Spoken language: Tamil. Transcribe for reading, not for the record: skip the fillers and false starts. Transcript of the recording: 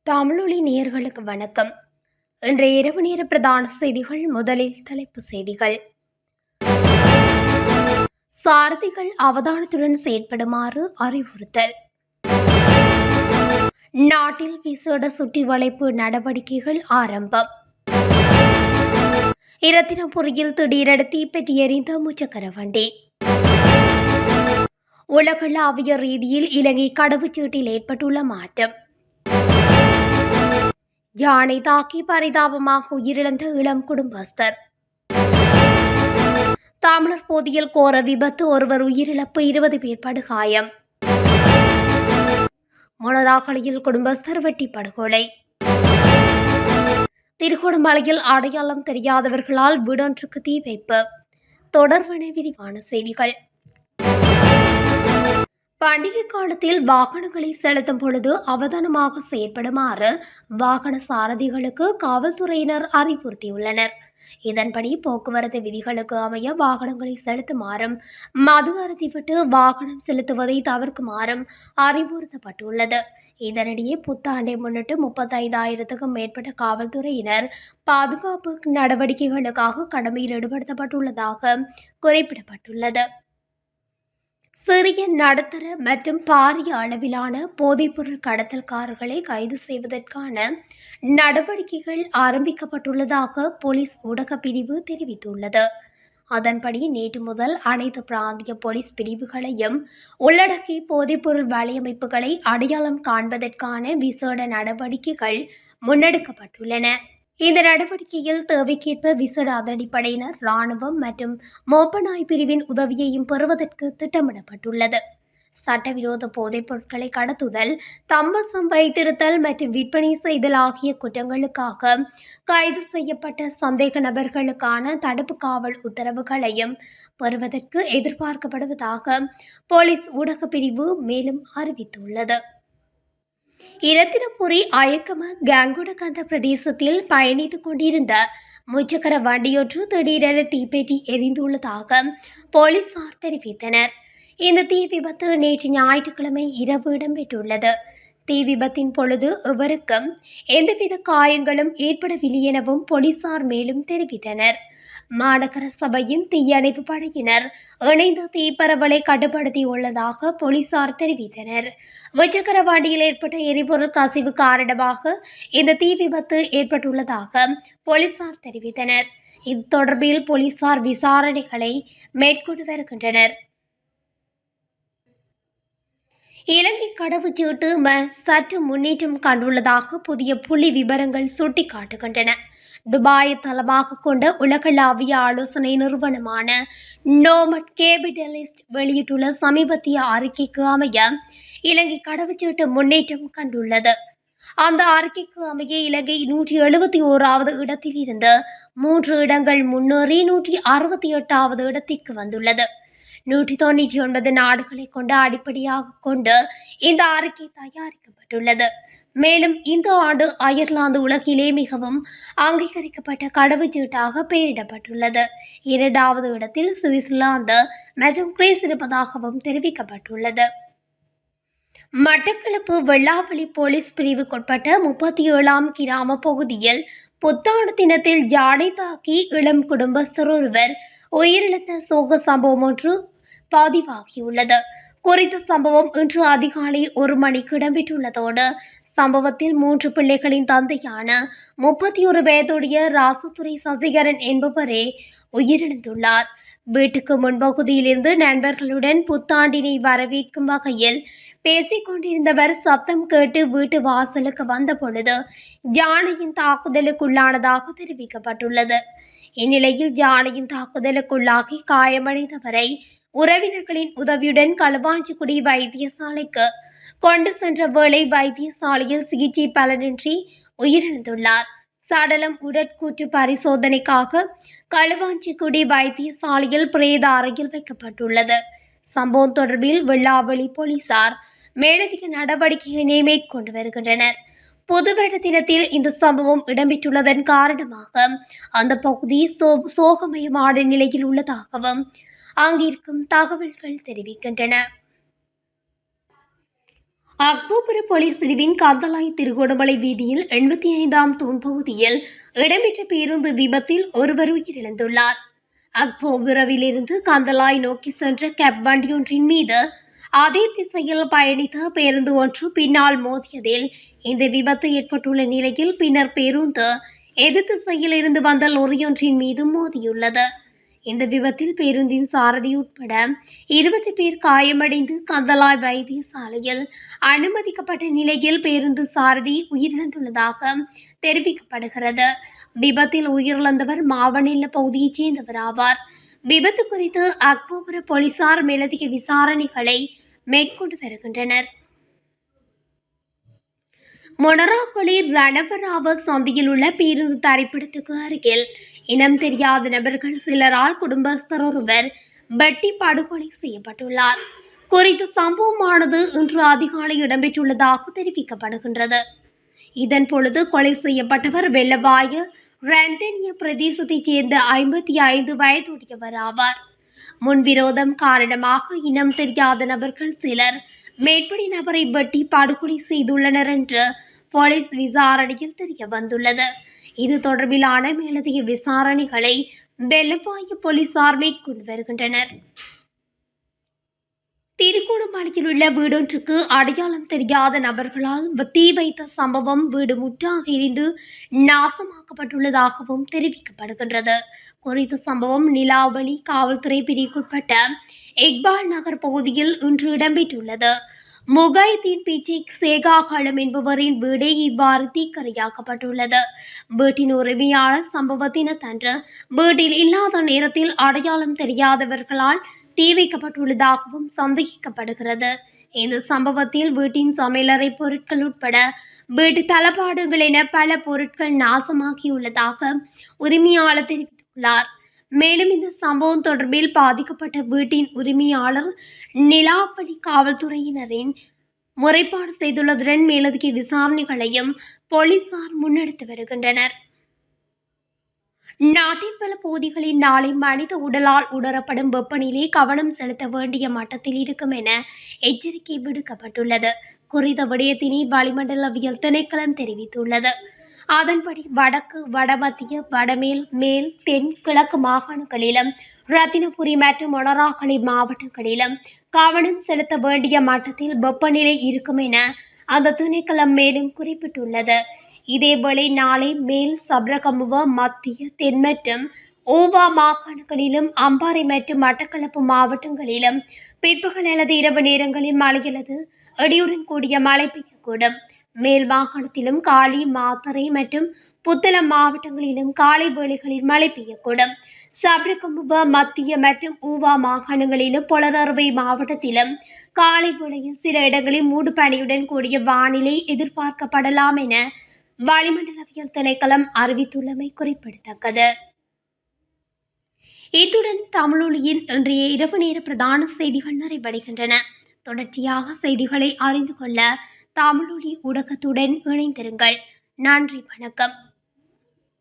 தமிழொலி நேயர்களுக்கு வணக்கம். இன்றைய இரவு நேர பிரதான செய்திகள். முதலில் தலைப்பு செய்திகள். சாரதிகள் அவதானத்துடன் செயற்படுமாறு அறிவுறுத்தல். நாட்டில் விசேட சுற்றி வளைப்பு நடவடிக்கைகள் ஆரம்பம். இரத்தினபுரியில் திடீரென தீப்பற்றி எரிந்த முச்சக்கர வண்டி. உலகளாவிய ரீதியில் இலங்கை கடவுச்சீட்டில் ஏற்பட்டுள்ள மாற்றம். யானை தாக்கி பரிதாபமாக உயிரிழந்த இளம் குடும்பஸ்தர். தமிழர் போதியில் கோர விபத்து, ஒருவர் உயிரிழப்பு, 20 பேர் படுகாயம். மொனராகலையில் குடும்பஸ்தர் வெட்டி படுகொலை. திருகோணமலையில் அடையாளம் தெரியாதவர்களால் வீடொன்றுக்கு தீ வைப்பு. தொடர்பான விரிவான செய்திகள். பண்டிகை காலத்தில் வாகனங்களை செலுத்தும் பொழுது அவதானமாக செயற்படுமாறு வாகன சாரதிகளுக்கு காவல்துறையினர் அறிவுறுத்தியுள்ளனர். இதன்படி போக்குவரத்து விதிகளுக்கு அமைய வாகனங்களை செலுத்துமாறும், மது அருந்திவிட்டு வாகனம் செலுத்துவதை தவிர்க்குமாறும் அறிவுறுத்தப்பட்டுள்ளது. இதனிடையே புத்தாண்டை முன்னிட்டு 35,000க்கும் மேற்பட்ட காவல்துறையினர் பாதுகாப்பு நடவடிக்கைகளுக்காக கடமையில் ஈடுபடுத்தப்பட்டுள்ளதாக குறிப்பிடப்பட்டுள்ளது. சிறிய, நடுத்தர மற்றும் பாரிய அளவிலான போதைப்பொருள் கடத்தல்காரர்களை கைது செய்வதற்கான நடவடிக்கைகள் ஆரம்பிக்கப்பட்டுள்ளதாக போலீஸ் ஊடக பிரிவு தெரிவித்துள்ளது. அதன்படி நேற்று முதல் அனைத்து பிராந்திய போலீஸ் பிரிவுகளையும் உள்ளடக்கி போதைப்பொருள் வலையமைப்புகளை அடையாளம் காண்பதற்கான விசேட நடவடிக்கைகள் முன்னெடுக்கப்பட்டுள்ளன. இந்த நடவடிக்கையில் தேவைக்கேற்ப விசேட அதிரடிப்படையினர், இராணுவம் மற்றும் மோப்பநாய் பிரிவின் உதவியையும் பெறுவதற்கு திட்டமிடப்பட்டுள்ளது. சட்டவிரோத போதைப் பொருட்களை கடத்துதல், தம்பசம் வைத்திருத்தல் மற்றும் விற்பனை செய்தல் ஆகிய குற்றங்களுக்காக கைது செய்யப்பட்ட சந்தேக நபர்களுக்கான தடுப்பு காவல் உத்தரவுகளையும் பெறுவதற்கு எதிர்பார்க்கப்படுவதாக போலீஸ் ஊடக பிரிவு மேலும் அறிவித்துள்ளது. இரத்தினபுரி அயக்கம கங்குடகந்த பிரதேசத்தில் பயணித்துக் கொண்டிருந்த முச்சக்கர வண்டியொன்று திடீரென தீப்பற்றி எரிந்துள்ளதாக போலீசார் தெரிவித்தனர். இந்த தீ விபத்து நேற்று ஞாயிற்றுக்கிழமை இரவு இடம்பெற்றுள்ளது. தீ விபத்தின் பொழுது எவருக்கும் எந்தவித காயங்களும் ஏற்படவில்லை எனவும் போலீசார் மேலும் தெரிவித்தனர். மாநகர சபையின் தீயணைப்பு படையினர் இணைந்து தீப்பரவலை கட்டுப்படுத்தியுள்ளதாக போலீசார் தெரிவித்தனர். முச்சக்கர வண்டியில் ஏற்பட்ட எரிபொருள் கசிவு காரணமாக இந்த தீ விபத்து ஏற்பட்டுள்ளதாக போலீசார் தெரிவித்தனர். இது தொடர்பில் போலீசார் விசாரணைகளை மேற்கொண்டு வருகின்றனர். இலங்கை கடவுச்சீட்டு சற்று முன்னேற்றம் கண்டுள்ளதாக புதிய புள்ளி விவரங்கள் சுட்டிக்காட்டுகின்றன. துபாயை தளமாக கொண்ட உலகளாவிய ஆலோசனை நிறுவனமான நோமட் கேபிட்டலிஸ்ட் வெளியிட்டுள்ள சமீபத்திய அறிக்கைக்கு அமைய இலங்கை கடவுச்சீட்டு முன்னேற்றம் கண்டுள்ளது. அந்த அறிக்கைக்கு அமைய இலங்கை 171வது இடத்தில் இருந்து 3 இடங்கள் முன்னேறி 168வது இடத்திற்கு வந்துள்ளது. 199 நாடுகளை கொண்ட அடிப்படையாக கொண்டு இந்த அறிக்கை தயாரிக்கப்பட்டுள்ளது. மேலும் இந்த ஆண்டு அயர்லாந்து உலகிலே மிகவும் அங்கீகரிக்கப்பட்ட கடவுச்சீட்டாக பெயரிடப்பட்டுள்ளது. 2வது இடத்தில் சுவிட்சர்லாந்து மற்றும் கிரீஸ் இருப்பதாகவும் தெரிவிக்கப்பட்டுள்ளது. மட்டக்களப்பு வெள்ளாவளி போலீஸ் பிரிவுக்குட்பட்ட 37ஆம் கிராம பகுதியில் புத்தாண்டு தினத்தில் யானை தாக்கி இளம் குடும்பஸ்தர் ஒருவர் உயிரிழந்த சோக சம்பவம் ஒன்று பதிவாகியுள்ளது. குறித்த சம்பவம் இன்று அதிகாலை 1 மணிக்கு இடம்பெற்றுள்ளதோடு சம்பவத்தில் 3 பிள்ளைகளின் தந்தையான 31 வயதுடைய ராசதுரை சசிகரன் என்பவரே உயிரிழந்துள்ளார். வீட்டுக்கு முன்பகுதியிலிருந்து நண்பர்களுடன் புத்தாண்டினை வரவேற்கும் வகையில் பேசிக் கொண்டிருந்தவர் சத்தம் கேட்டு வீட்டு வாசலுக்கு வந்த பொழுது யானையின் தாக்குதலுக்குள்ளானதாக தெரிவிக்கப்பட்டுள்ளது. இந்நிலையில் யானையின் தாக்குதலுக்குள்ளாகி காயமடைந்தவரை உறவினர்களின் உதவியுடன் களுவாஞ்சிக்குடி வைத்தியசாலைக்கு கொண்டு சென்ற வேளை வைத்தியசாலையில் சிகிச்சை பலனின்றி உயிரிழந்துள்ளார். சடலம் உடற்கூற்று பரிசோதனைக்காக களுவாஞ்சிக்குடி வைத்தியசாலையில் பிரேத அறையில் வைக்கப்பட்டுள்ளது. சம்பவம் தொடர்பில் வெள்ளாவளி போலீசார் மேலதிக நடவடிக்கைகளை மேற்கொண்டு வருகின்றனர். புது வருட தினத்தில் இந்த சம்பவம் இடம்பெற்றுள்ளதன் காரணமாக அந்த பகுதி சோகமயமான நிலையில் உள்ளதாகவும் அங்கிருக்கும் தகவல்கள் தெரிவிக்கின்றன. அக்போபுர போலீஸ் பிரிவின் காந்தலாய் திருகோணமலை வீதியில் 85ஆம் தூண் பகுதியில் இடம்பெற்ற பேருந்து விபத்தில் ஒருவர் உயிரிழந்துள்ளார். அக்போபுரவிலிருந்து காந்தலாய் நோக்கி சென்ற கேப் வண்டியொன்றின் மீது அதே திசையில் பயணித்த பேருந்து ஒன்று பின்னால் மோதியதில் இந்த விபத்து ஏற்பட்டுள்ள நிலையில் பின்னர் பேருந்து எதிர் திசையில் இருந்து வந்த லொரியொன்றின் மீது மோதியுள்ளது. இந்த விபத்தில் பேருந்தின் சாரதி உட்பட 20 பேர் காயமடைந்து கந்தலாய் வைத்தியசாலையில் அனுமதிக்கப்பட்ட நிலையில் பேருந்து சாரதி உயிரிழந்துள்ளதாக தெரிவிக்கப்படுகிறது. விபத்தில் உயிரிழந்தவர் மாவனெல்ல பகுதியைச் சேர்ந்தவர் ஆவார். விபத்து குறித்து அக்போபுர போலீசார் மேலதிக விசாரணைகளை மேற்கொண்டு வருகின்றனர். மொனராகொலி ரணவராவ சந்தையில் உள்ள பேருந்து தரிப்பிடத்துக்கு அருகில் இனம் தெரியாத நபர்கள் சிலரால் குடும்பஸ்தர் ஒருவர் வெட்டி படுகொலை செய்யப்பட்டுள்ளார். குறித்த சம்பவமானது இன்று அதிகாலை இடம்பெற்றுள்ளதாக தெரிவிக்கப்படுகின்றது. இதன் பொழுது கொலை செய்யப்பட்டவர் வெள்ளவாய ரந்தனிய பிரதேசத்தைச் சேர்ந்த 55 வயதுடையவர் ஆவார். முன்விரோதம் காரணமாக இனம் தெரியாத நபர்கள் சிலர் மேற்படி நபரை வெட்டி படுகொலை செய்துள்ளனர் என்று போலீஸ் விசாரணையில் தெரிய வந்துள்ளது. இது தொடர்பிலான மேலதிக விசாரணைகளை வெள்ளவாய போலீசார் மேற்கொண்டு வருகின்றனர். திருகோணமலையில் உள்ள வீடொன்றுக்கு அடையாளம் தெரியாத நபர்களால் தீ வைத்த சம்பவம் வீடு முற்றாக எரிந்து நாசமாக்கப்பட்டுள்ளதாகவும் தெரிவிக்கப்படுகின்றது. குறித்த சம்பவம் நிலாவளி காவல்துறை பிரிவுக்குட்பட்ட இக்பால் நகர் பகுதியில் இன்று இடம்பெற்றுள்ளது. முகைதீன் பிச்சை சேகாகளம் என்பவரின் வீடே இவ்வாறு தீக்கரையாக்கப்பட்டுள்ளது. வீட்டின் உரிமையாளர் சம்பவத்தினத்தன்று வீட்டில் இல்லாத நேரத்தில் அடையாளம் தெரியாதவர்களால் தீ வைக்கப்பட்டுள்ளதாகவும் சந்தேகிக்கப்படுகிறது. இந்த சம்பவத்தில் வீட்டின் சமையலறை பொருட்கள் உட்பட வீட்டு தளபாடுகள் என பல பொருட்கள் நாசமாகியுள்ளதாக உரிமையாளர் தெரிவித்துள்ளார். மேலும் இந்த சம்பவம் தொடர்பில் பாதிக்கப்பட்ட வீட்டின் உரிமையாளர் நிலாவளி காவல்துறையினரின் முறைப்பாடு செய்துள்ளதுடன் மேலதிக விசாரணைகளையும் போலீசார் முன்னெடுத்து வருகின்றனர். நாட்டின் பல பகுதிகளில் நாளை மனித உடலால் உணரப்படும் வெப்பநிலை கவனம் செலுத்த வேண்டிய மட்டத்தில் இருக்கும் என எச்சரிக்கை விடுக்கப்பட்டுள்ளது. குறித்த விடயத்தினை வளிமண்டலவியல் திணைக்களம் தெரிவித்துள்ளது. அதன்படி வடக்கு, வடமத்திய, வடமேல், மேல், தென், கிழக்கு மாகாணங்களிலும் ரத்தினபுரி மற்றும் மொனராகலை மாவட்டங்களிலும் கவனம் செலுத்த வேண்டிய மட்டத்தில் வெப்பநிலை இருக்கும் என அந்த திணைக்களம் மேலும் குறிப்பிட்டுள்ளது. இதேவேளை நாளை மேல் சப்ரகமுவ, மத்திய, தென் மற்றும் ஓவா மாகாணங்களிலும் அம்பாறை மற்றும் மட்டக்களப்பு மாவட்டங்களிலும் பிற்பகல் அல்லது இரவு நேரங்களில் மழை அல்லது இடியுடன் கூடிய மழை பெய்யக்கூடும். மேல் மாகாணத்திலும் காலி, மாத்தறை மற்றும் புத்தளம் மாவட்டங்களிலும் காலை வேளைகளில் மழை பெய்யக்கூடும். சப்ரகமுவ, மத்திய மற்றும் ஊவா மாகாணங்களிலும் பொலனறுவை மாவட்டத்திலும் காலை வேளையில் சில இடங்களில் மூடுபனியுடன் கூடிய வானிலை எதிர்பார்க்கப்படலாம் என வளிமண்டலவியல் திணைக்களம் அறிவித்துள்ளமை குறிப்பிடத்தக்கது. இத்துடன் தமிழொலியின் இன்றைய இரவு நேர பிரதான செய்திகள் நிறைவடைகின்றன. தொடர்ச்சியாக செய்திகளை அறிந்து கொள்ள தமிழொலி ஊடகத்துடன் இணைந்திருங்கள். நன்றி, வணக்கம்.